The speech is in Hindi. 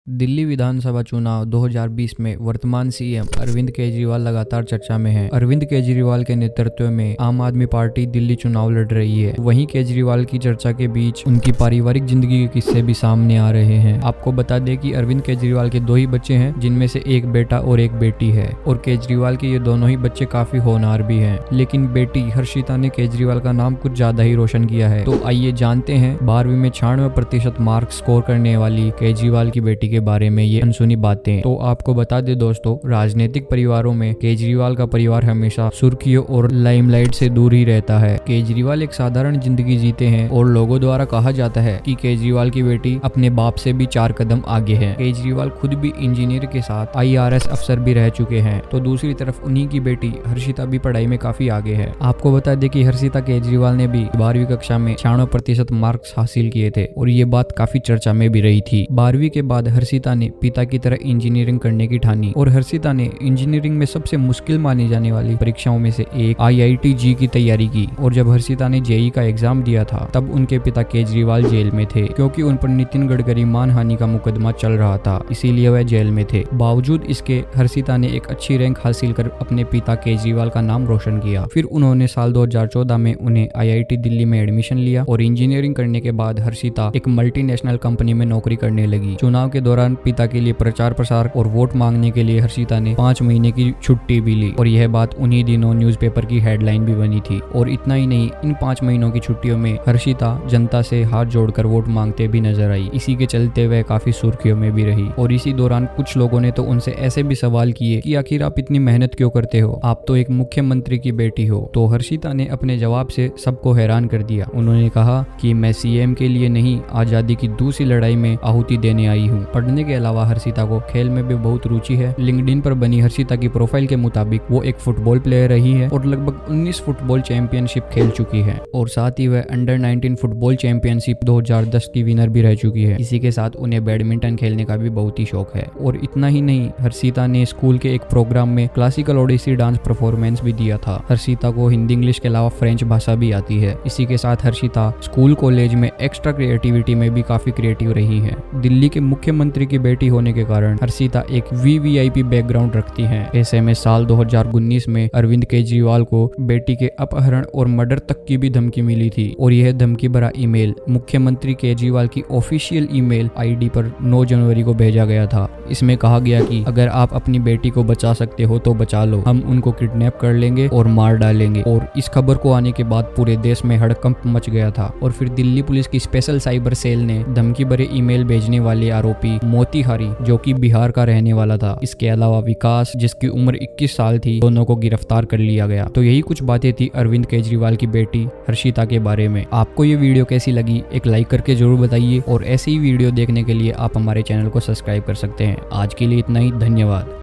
दिल्ली विधानसभा चुनाव 2020 में वर्तमान सीएम अरविंद केजरीवाल लगातार चर्चा में हैं। अरविंद केजरीवाल के नेतृत्व में आम आदमी पार्टी दिल्ली चुनाव लड़ रही है। वहीं केजरीवाल की चर्चा के बीच उनकी पारिवारिक जिंदगी के किस्से भी सामने आ रहे हैं। आपको बता दें कि अरविंद केजरीवाल के 2 ही बच्चे हैं, जिनमें से एक बेटा और एक बेटी है। और केजरीवाल के ये दोनों ही बच्चे काफी होनहार भी हैं। लेकिन बेटी हर्षिता ने केजरीवाल का नाम कुछ ज्यादा ही रोशन किया है। तो आइए जानते हैं 12वीं में 96% मार्क्स स्कोर करने वाली केजरीवाल की बेटी के बारे में ये अनसुनी बातें। तो आपको बता दे दोस्तों, राजनीतिक परिवारों में केजरीवाल का परिवार हमेशा सुर्खियों और लाइमलाइट से दूर ही रहता है। केजरीवाल एक साधारण जिंदगी जीते हैं और लोगों द्वारा कहा जाता है कि केजरीवाल की बेटी अपने बाप से भी 4 कदम आगे है। केजरीवाल खुद भी इंजीनियर के साथ IRS अफसर भी रह चुके हैं। तो दूसरी तरफ उन्हीं की बेटी हर्षिता भी पढ़ाई में काफी आगे है। आपको बता दें कि हर्षिता केजरीवाल ने भी 12वीं कक्षा में 96% मार्क्स हासिल किए थे और ये बात काफी चर्चा में भी रही थी। 12वीं के बाद हर्षिता ने पिता की तरह इंजीनियरिंग करने की ठानी और हर्षिता ने इंजीनियरिंग में सबसे मुश्किल मानी जाने वाली परीक्षाओं में से एक IIT-JEE की तैयारी की। और जब हर्षिता ने JEE का एग्जाम दिया था तब उनके पिता केजरीवाल जेल में थे, क्योंकि उन पर नितिन गडकरी मानहानि का मुकदमा चल रहा था, इसीलिए वह जेल में थे। बावजूद इसके हर्षिता ने एक अच्छी रैंक हासिल कर अपने पिता केजरीवाल का नाम रोशन किया। फिर उन्होंने साल 2014 में उन्हें IIT दिल्ली में एडमिशन लिया और इंजीनियरिंग करने के बाद हर्षिता एक मल्टीनेशनल कंपनी में नौकरी करने लगी। चुनाव के दौरान पिता के लिए प्रचार प्रसार और वोट मांगने के लिए हर्षिता ने 5 महीने की छुट्टी भी ली और यह बात उन्हीं दिनों न्यूज़पेपर की हेडलाइन भी बनी थी। और इतना ही नहीं, इन 5 महीनों की छुट्टियों में हर्षिता जनता से हाथ जोड़कर वोट मांगते भी नजर आई। इसी के चलते वह काफी सुर्खियों में भी रही। और इसी दौरान कुछ लोगों ने तो उनसे ऐसे भी सवाल किए कि आखिर आप इतनी मेहनत क्यों करते हो, आप तो एक मुख्यमंत्री की बेटी हो। तो हर्षिता ने अपने जवाब से सबको हैरान कर दिया। उन्होंने कहा कि मैं CM के लिए नहीं, आजादी की दूसरी लड़ाई में आहुति देने आई हूँ। पढ़ने के अलावा हर्षिता को खेल में भी बहुत रुचि है। लिंक्डइन पर बनी हर्षिता की प्रोफाइल के मुताबिक वो एक फुटबॉल प्लेयर रही है और लगभग 19 फुटबॉल चैंपियनशिप खेल चुकी है। और साथ ही वह अंडर 19 फुटबॉल चैंपियनशिप 2010 की विनर भी रह चुकी है। इसी के साथ उन्हें बैडमिंटन खेलने का भी बहुत ही शौक है। और इतना ही नहीं, हर्षिता ने स्कूल के एक प्रोग्राम में क्लासिकल ओडिसी डांस परफॉर्मेंस भी दिया था। हर्षिता को हिंदी इंग्लिश के अलावा फ्रेंच भाषा भी आती है। इसी के साथ हर्षिता स्कूल कॉलेज में एक्स्ट्रा क्रिएटिविटी में भी काफी क्रिएटिव रही है। दिल्ली के मुख्यमंत्री की बेटी होने के कारण हर्षिता एक VVIP बैकग्राउंड रखती हैं। ऐसे में साल 2019 में अरविंद केजरीवाल को बेटी के अपहरण और मर्डर तक की भी धमकी मिली थी। और यह धमकी भरा ईमेल मुख्यमंत्री केजरीवाल की ऑफिशियल ईमेल ID पर 9 जनवरी को भेजा गया था। इसमें कहा गया कि अगर आप अपनी बेटी को बचा सकते हो तो बचा लो, हम उनको किडनैप कर लेंगे और मार डालेंगे। और इस खबर को आने के बाद पूरे देश में हड़कंप मच गया था। और फिर दिल्ली पुलिस की स्पेशल साइबर सेल ने धमकी भरे ईमेल भेजने वाले आरोपी मोतीहारी, जो कि बिहार का रहने वाला था, इसके अलावा विकास, जिसकी उम्र 21 साल थी, दोनों को गिरफ्तार कर लिया गया। तो यही कुछ बातें थी अरविंद केजरीवाल की बेटी हर्षिता के बारे में। आपको ये वीडियो कैसी लगी, एक लाइक करके जरूर बताइए। और ऐसी ही वीडियो देखने के लिए आप हमारे चैनल को सब्सक्राइब कर सकते हैं। आज के लिए इतना ही, धन्यवाद।